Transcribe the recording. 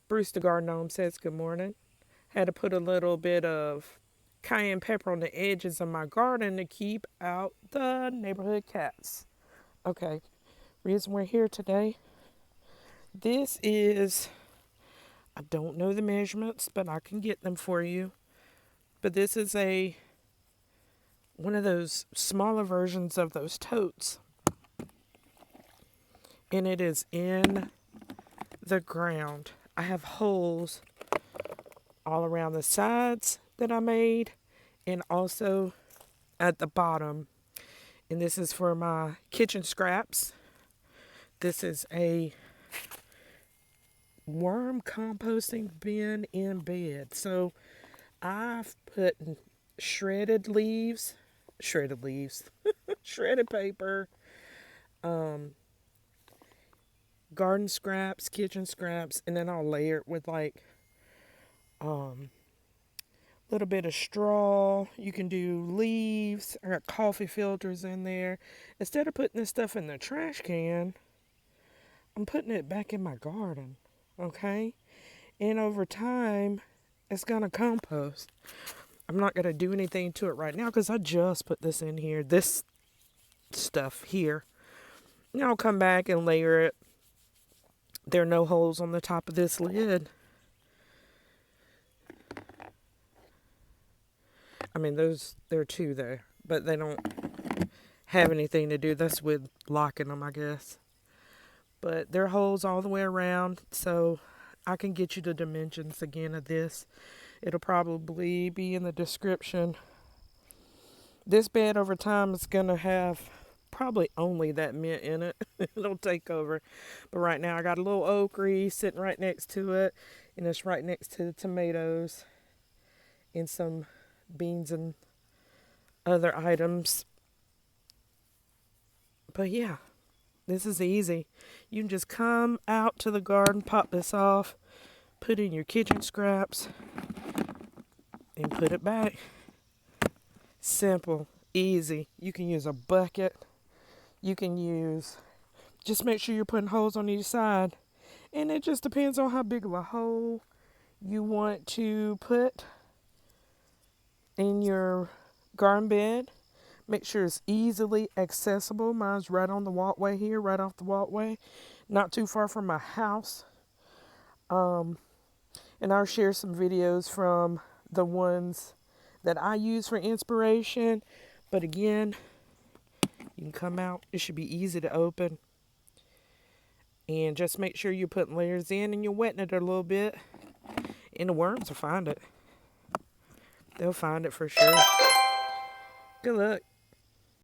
Bruce the Garden Gnome says good morning. Had to put a little bit of cayenne pepper on the edges of my garden to keep out the neighborhood cats. Okay, reason we're here today. This is, I don't know the measurements, but I can get them for you. But this is one of those smaller versions of those totes. And it is in the ground. I have holes all around the sides that I made and also at the bottom. And this is for my kitchen scraps. This is a worm composting bin in bed. So I've put shredded shredded paper, garden scraps, kitchen scraps, and then I'll layer it with like little bit of straw. You can do leaves. I got coffee filters in there. Instead of putting this stuff in the trash can, I'm putting it back in my garden. Okay? And over time, it's gonna compost. I'm not gonna do anything to it right now because I just put this in here. This stuff here. Now I'll come back and layer it. There are no holes on the top of this lid. I mean, there are two there, but they don't have anything to do. That's with locking them, I guess. But there are holes all the way around, so I can get you the dimensions again of this. It'll probably be in the description. This bed over time is going to have probably only that mint in it. It'll take over. But right now I got a little okra sitting right next to it, and it's right next to the tomatoes and some beans and other items. But yeah, this is easy. You can just come out to the garden, pop this off, put in your kitchen scraps, and put it back. Simple, easy. You can use a bucket. You can just make sure you're putting holes on each side. And it just depends on how big of a hole you want to put in your garden bed. Make sure it's easily accessible. Mine's right on the walkway here, right off the walkway. Not too far from my house. And I'll share some videos from the ones that I use for inspiration. But again, you can come out. It should be easy to open. And just make sure you're putting layers in and you're wetting it a little bit. And the worms will find it. They'll find it for sure. Good luck.